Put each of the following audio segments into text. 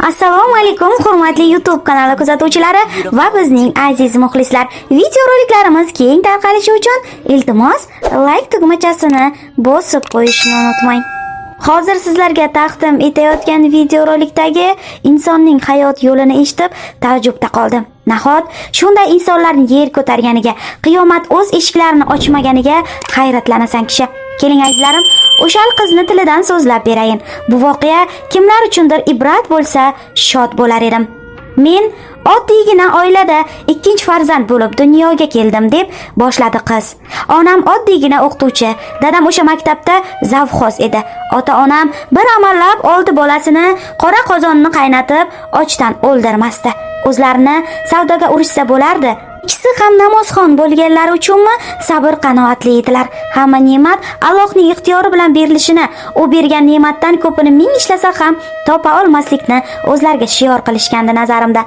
Assalomu alaykum hurmatli YouTube kanali kuzatuvchilari va bizning aziz muxlislar. Videoroliklarimiz keng tarqalishi uchun iltimos like tugmachasini bosib qo'yishni unutmang. Hozir sizlarga taqdim etayotgan videorolikdagi insonning hayot yo'lini eshitib taajjubda qoldim. Nahot shunday insonlarning yer ko'targaniga, qiyomat o'z eshiklarini ochmaganiga hayratlanasan kishi. Keling azizlarim, o'shal qizni tilidan so'zlab berayin. Bu voqea kimlar uchundir ibrat bo'lsa, shod bo'lar edim. Men oddiygina oilada ikkinchi farzand bo'lib dunyoga keldim deb boshladi qiz. Onam oddiygina o'qituvchi, dadam o'sha maktabda zavxoz edi. Ota-onam bir amallab oldi bolasini qora qozonni qaynatib, ochdan o'ldirmasdi. O'zlarini savdoga urishsa bo'lardi. Ikkisi ham namozxon bo'lganlari uchunmi sabr qanoatli edilar. Hamma ne'mat Allohning ixtiyori bilan berilishini, u bergan ne'matdan ko'pini ming ishlasa ham topa olmaslikni o'zlariga shior qilishgandi nazarimda.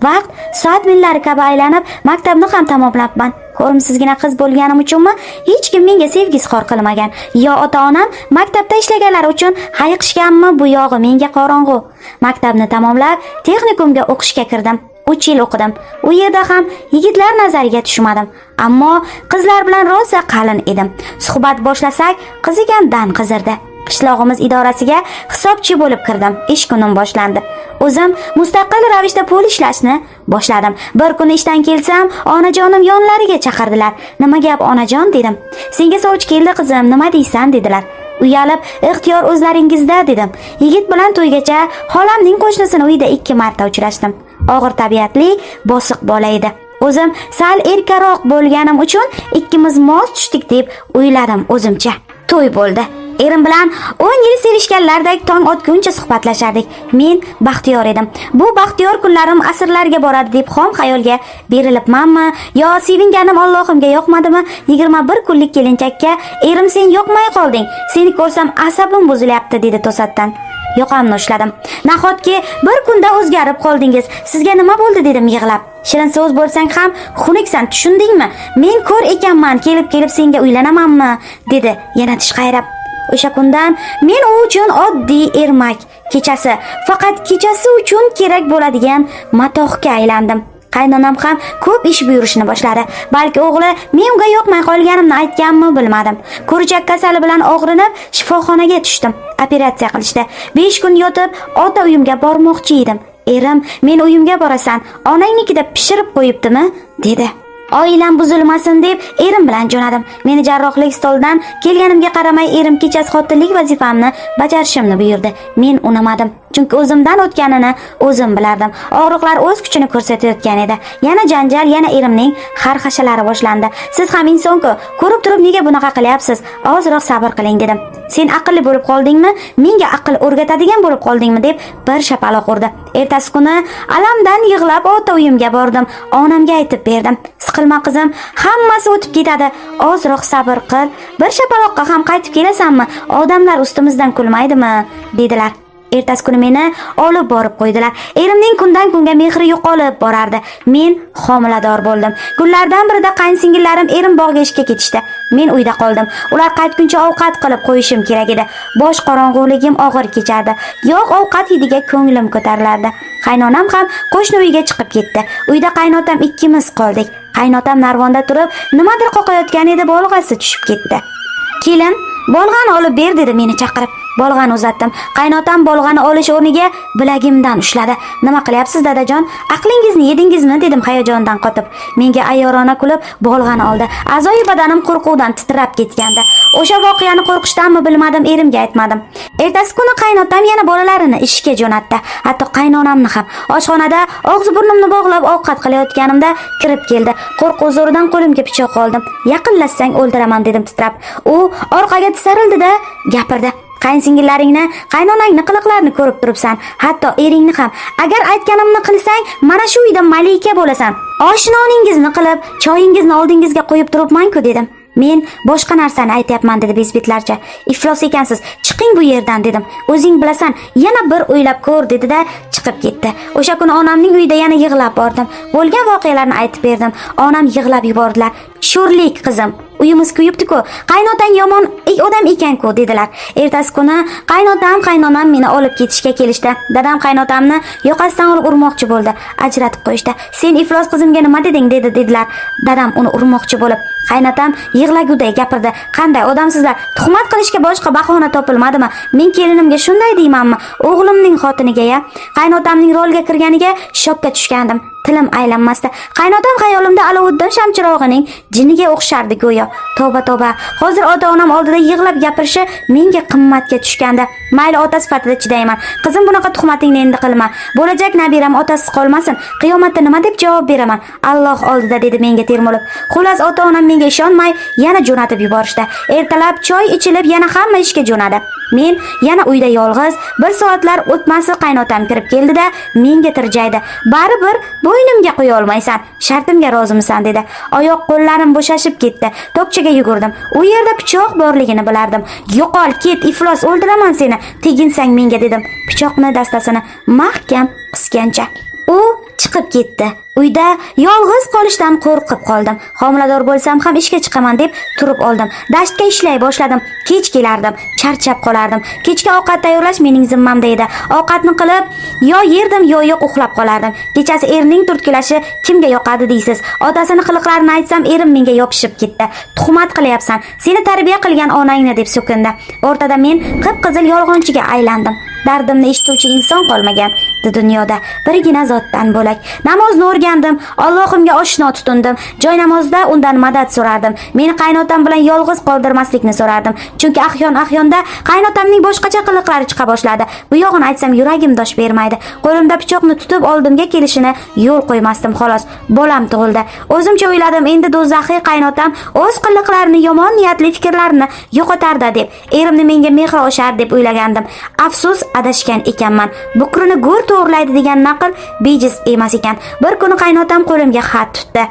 Vaqt soat millari kabi aylanib, maktabni ham tamomlabman. Ko'rimsizgina qiz bo'lganim uchunmi hech kim menga sevgi-izhor qilmagan. Yo ota-onam maktabda ishlaganlari uchun hayiqishganmi, bu yog'i menga qorong'u. Maktabni tamomlab, texnikumga o'qishga kirdim. 3 yil o'qidim. U yerda ham yigitlar nazariga tushmadim. Ammo qizlar bilan rosa qalin edim. Suhbat boshlasak, qizigandan qizirdi. Qishlog'imiz idorasiga hisobchi bo'lib kirdim. Ish kunim boshlandi. O'zim mustaqil ravishda pul ishlashni boshladim. Bir kun ishdan kelsam, onajonim yonlariga chaqirdilar. "Nima gap onajon?" dedim. "Senga sovchi keldi qizim, nima deysan?" dedilar. Uyalib, "Ixtiyor o'zlaringizda" dedim. Yigit bilan to'ygacha xolamning qo'shnisini uyda 2 marta uchrashdim. Og'ir tabiatli, bosiq bola edi. O'zim sal erkaroq bo'lganim uchun ikkimiz mos tushdik deb o'yladim o'zimcha. To'y bo'ldi. Erim bilan 10 yil sevishganlardek tong otguncha suhbatlashardik. Men baxtiyor edim. Bu baxtiyor kunlarim asrlarga boradi deb xom xayolga berilibmanmi yo sevinganim Allohimga yoqmadimi? 21 kunlik kelinchakka erim sen yoqmay qolding. Seni ko'rsam asabim buzilyapti dedi to'satdan. Yoqamni ushladim. Nahotki bir kunda o'zgarib qoldingiz. Sizga nima bo'ldi dedim yig'lab. Shirin so'z bo'lsang ham xunuksan, tushundingmi? Men ko'r ekanman, kelib senga uylanamanmi dedi yana tish qayrab. O'sha kundan men u uchun oddiy ermak, kechasi, faqat kechasi uchun kerak bo'ladigan matohga aylandim. Qaynonam ham ko'p ish buyurishni boshladi. Balki o'g'li men unga yoqmay qolganimni aytganmi bilmadim. Ko'richak kasali bilan og'rinib shifoxonaga tushdim. Operatsiya qilishdi. 5 kun yotib ota uyimga bormoqchi edim. Erim, "Men uyimga borasan, onangnikida pishirib qo'yibdimi?" dedi. Oilam buzilmasin deb erim bilan jo'nadim. Meni jarrohlik stolidan kelganimga qaramay erim kechasi xotinlik vazifamni bajarishimni buyurdi. Men unamadim. Chunki o'zimdan o'tganini o'zim bilardim. Og'riqlar o'z kuchini ko'rsatayotgan edi. Yana janjal, yana erimning xarxashalari boshlandi. "Siz ham inson-ku, ko'rib turib nega bunaqa qilyapsiz? Ozroq sabr qiling" dedim. "Sen aqlli bo'lib qoldingmi? Menga aql o'rgatadigan bo'lib qoldingmi?" deb bir shapaloq urdi. Ertasi kuni alamdan yig'lab ota uyimga bordim. Onamga aytib berdim. "Siqilma qizim, hammasi o'tib ketadi. Ozroq sabr qil. Bir shapaloqqa ham qaytib kelasanmi? Odamlar ustimizdan kulmaydimi?" dedilar. Ertasi kuni meni olib borib qo'ydilar. Erimning kundan kunga mehri yo'qolib borardi. Men homilador bo'ldim. Kunlardan birida qaynsingillarim erim bog'ga ishga ketishdi. Men uyda qoldim. Ular qaytguncha ovqat qilib qo'yishim kerak edi. Bosh qorong'uligim og'ir kechardi. Yo'q ovqat hidiga ko'nglim ko'tarilardi. Qaynonam ham qo'shni uyga chiqib ketdi. Uyda qaynotam ikkimiz qoldik. Qaynotam narvonda turib, nimadir qoqayotgan edi, bolg'asi tushib ketdi. "Kelin, bolg'ani olib ber" dedi meni chaqirib. Bolg'ani uzatdim. Qaynotam bolg'ani olish o'rniga bilagimdan ushladi. "Nima qilyapsiz dadajon? Aqlingizni yedingizmi?" dedim hayajondan qotib. Menga ayyorona kulib bolg'ani oldi. A'zoyi badanim qo'rquvdan titrab ketgandi. O'sha voqeani qo'rqishdanmi bilmadim, erimga aytmadim. Ertasi kuni qaynotam yana bolalarini ishga jo'natdi. Hatto qaynonamni ham. Oshxonada og'zi burnimni bog'lab ovqat qilayotganimda kirib keldi. Qo'rquv zo'ridan qo'limga pichoq oldim. "Yaqinlashsang o'ldiraman" dedim titrab. U orqaga tisarildi-da gapirdi. "Qaynsingillaringni, qaynonangni qiliqlarini ko'rib turibsan. Hatto eringni ham. Agar aytganimni qilsang, mana shu uyda malika bo'lasan. Oshnoningizni qilib, choyingizni oldingizga qo'yib turibman-ku" dedim. "Men boshqa narsani aytayapman" dedi bezbetlarcha. "Iflos ekansiz. Chiqing bu yerdan" dedim. "O'zing bilasan, yana bir o'ylab ko'r" dedi-da chiqib ketdi. O'sha kuni onamning uyida yana yig'lab bordim. Bo'lgan voqealarni aytib berdim. Onam yig'lab yubordilar. "Sho'rlik qizim, Uyimiz kuyibdi-ku, qaynotang yomon odam ekan-ku dedilar. Ertasi kuni qaynotam, qaynonam meni olib ketishga kelishdi. Dadam qaynotamni yoqasidan olib urmoqchi bo'ldi. Ajratib qo'yishdi. "Sen iflos qizimga nima deding?" dedilar. Dadam uni urmoqchi bo'lib, qaynotam yig'laguday gapirdi. "Qanday odamsizlar? Tuhmat qilishga boshqa bahona topilmadimi? Men kelinimga shunday deymanmi? O'g'limning xotiniga-ya." Qaynotamning rolga kirganiga shokka tushgandim. Tilim aylanmasdi. Qaynotam xayolimda Alovuddin shamchirog'ining jiniga o'xshardi go'yo. Tavba. Hozir ota-onam oldida yig'lab gapirishi menga qimmatga tushgandi. Mayli, ota sifatida chidayman. Qizim, bunaqa tuhmatingni endi qilma. Bo'lajak nabiram otasiz qolmasin. Qiyomatda nima deb javob beraman? Alloh oldida dedi menga termulib. Xullas, ota-onam menga ishonmay yana jo'natib yuborishdi. Ertalab choy ichilib yana hamma ishga jo'nadi. Men yana uyda yolg'iz, bir soatlar o'tmasi qaynotam kirib keldi-da, menga tirjaydi. "Baribir bo'ynimga qo'ya olmaysan. Shartimga rozimisan?" dedi. Oyoq qo'llarim bo'shashib ketdi. Tokchaga yugurdim. U yerda pichoq borligini bilardim. "Yo'qol, ket, iflos, o'ldiraman seni. Teginsang menga" dedim. Pichoqni dastasini mahkam qisgancha. U chiqib ketdi. Uyda yolg'iz qolishdan qo'rqib qoldim. Homilador bo'lsam ham ishga chiqaman deb turib oldim. Dashtga ishlay boshladim. Kech kelardim, charchab qolardim. Kechki ovqat tayyorlash mening zimmamda edi. Ovqatni qilib, yo yerdim, yo yo'q uxlab qolardim. Kechasi erning turtkilashi kimga yoqadi deysiz? Otasini qiliqlarini aytsam, erim menga yopishib ketdi. "Tuhmat qilyapsan. Seni tarbiya qilgan onangni" deb so'kindi. O'rtada men qip-qizil yolg'onchiga aylandim. Dardimni eshituvchi inson qolmagan dunyoda, birgina zotdan bo'lak. Namozni o'rgandim, Allohimga oshno tutindim. Joy namozda undan madad so'rardim. Meni qaynotam bilan yolg'iz qoldirmaslikni so'rardim. Chunki ahyon-ahyonda qaynotamning boshqacha qiliqlari chiqa boshladi. Bu yog'ini aytsam yuragim dosh bermaydi. Qo'limda pichoqni tutib oldimga kelishini yo'l qo'ymasdim xolos. Bolam tug'ildi. O'zimcha o'yladim, endi do'zaxiy qaynotam o'z qiliqlarini, yomon niyatli fikrlarini yo'qotardi deb. Erimni menga mehri oshar deb o'ylagandim. Afsus, adashgan ekanman. Bukrini go'r to'g'rilaydi degan naql bejiz emas ekan. Bir kuni qaynotam qo'limga xat tutdi.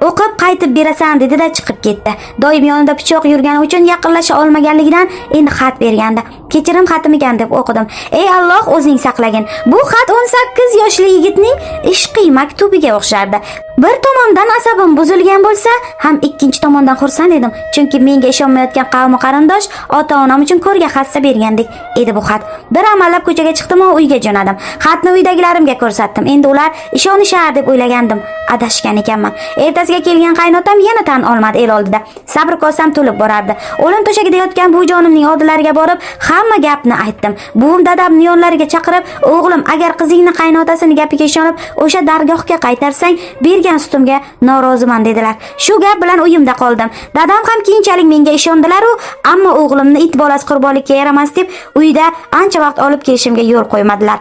"O'qib qaytib berasan" dedi-da chiqib ketdi. Doim yonida pichoq yurgani uchun yaqinlasha olmaganligidan endi xat bergandi. Kechirim xatimikan deb o'qidim. "Ey Alloh, o'zing saqlagin. Bu xat 18 yoshli yigitning ishqiy maktubiga o'xshardi. Bir tomondan asabim buzilgan bo'lsa, ham ikkinchi tomondan xursand edim. Chunki menga ishonmayotgan qavmi qarindosh ota-onam uchun ko'rga hassa bergandek edi bu xat. Bir amallab ko'chaga chiqdim va uyga jo'nadim. Xatni uydagilarimga ko'rsatdim. Endi ular ishonishar deb o'ylagandim. Adashgan ekanman. Ertasiga kelgan qaynotam yana tan olmadi el oldida. Sabr kosam to'lib borardi. O'lim to'shagida yotgan bu jonimning oldilariga borib, hamma gapni aytdim. Buvim dadamni yonlariga chaqirib, "O'g'lim, agar qizingni qaynotasini gapiga ishonib, o'sha dargohga qaytarsang, bergan sutimga noroziman" dedilar. Shu gap bilan uyimda qoldim. Dadam ham keyinchalik menga ishondilar-u, ammo o'g'limni it bolasi qurbonlikka yaramas deb uyda ancha vaqt olib kelishimga yo'l qo'ymadilar.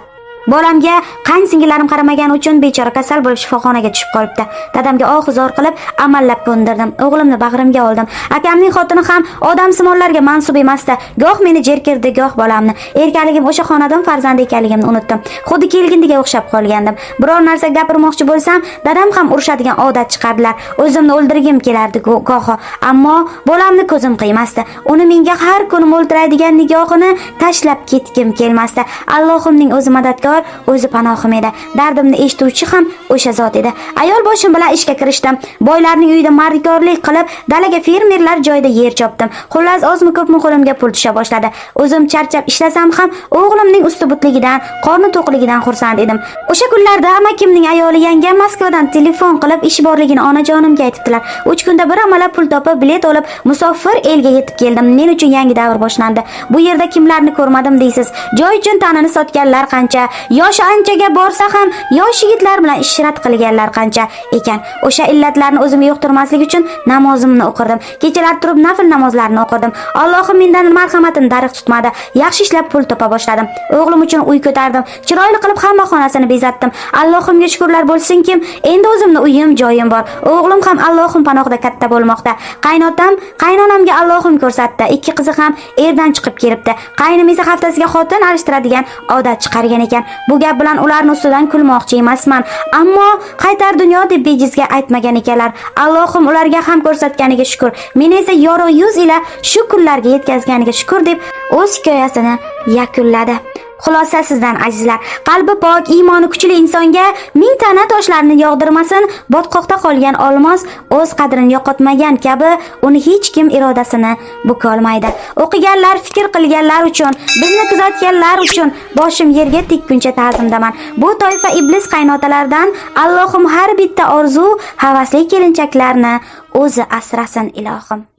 Bolamga qayn singillarim qaramagani uchun bechora kasal bo'lib shifoxonaga tushib qolibdi. Dadamga oxizor qilib amallab ko'ndirdim. O'g'limni bag'rimga oldim. Akamning xotini ham odamsimonlarga mansub emasdi. Goh meni jerkirdi, goh bolamni. Erkaligim o'sha xonadon farzandi ekanligimni unutdim. Xuddi kelgindiga o'xshab qolgandim. Biror narsa gapirmoqchi bo'lsam, dadam ham urishadigan odat chiqardilar. O'zimni o'ldirgim kelardi goho, ammo bolamni ko'zim qiymasdi. Uni menga har kuni mo'ltiraydigan nigohini tashlab ketgim kelmasdi. Allohimning o'zi madadkor, o'zi panohim edi. Dardimni eshituvchi ham o'sha zot edi. Ayol boshim bilan ishga kirishdim. Boylarning uyida mardikorlik qilib, dalaga fermerlar joyida yer chopdim. Xullas, ozmi ko'pmi qo'limga pul tusha boshladi. O'zim charchab ishlasam ham o'g'limning usti butligidan, qorni to'qligidan xursand edim. O'sha kunlarda amakimning ayoli yangam Moskvadan telefon qilib ish borligini onajonimga aytibdilar. 3 kunda bir amalab pul topib, bilet olib, musofir elga yetib keldim. Men uchun yangi davr boshlandi. Bu yerda kimlarni ko'rmadim deysiz? Joy uchun tanini sotganlar qancha, yoshi anchaga borsa ham yosh yigitlar bilan ishrat qilganlar qancha ekan. O'sha illatlarni o'zimga yo'qtirmaslik uchun namozimni o'qirdim. Kechalar turib nafl namozlarini o'qirdim. Allohim mendan marhamatini darig' tutmadi. Yaxshi ishlab pul topa boshladim. O'g'lim uchun uy ko'tardim. Chiroyli qilib hamma xonasini bezatdim. Allohimga shukrlar bo'lsinki, endi o'zimning uyim, joyim bor. O'g'lim ham Allohim panohida katta bo'lmoqda. Qaynotam qaynonamga Allohim ko'rsatdi. 2 qizi ham erdan chiqib kelibdi. Qaynim esa haftasiga xotin alishtiradigan odat chiqargan ekan. Bu gap bilan ularning ustidan kulmoqchi emasman, ammo qaytar dunyo deb bejizga aytmagan ekanlar. Allohim ularga ham ko'rsatganiga shukr. Meni esa yorug' yuz ila shu kunlarga yetkazganiga shukr deb o'z hikoyasini yakunladi. Xulosa sizdan azizlar, qalbi pok, iymoni kuchli insonga ming tana toshlarni yog'dirmasin, botqoqda qolgan olmos o'z qadrini yo'qotmagan kabi uni hech kim irodasini buka olmaydi. O'qiganlar, fikr qilganlar uchun, bizni kuzatganlar uchun boshim yerga tekkuncha ta'zimdaman. Bu toifa iblis qaynotalaridan Allohim har bitta orzu, havasli kelinchaklarni o'zi asrasin ilohim.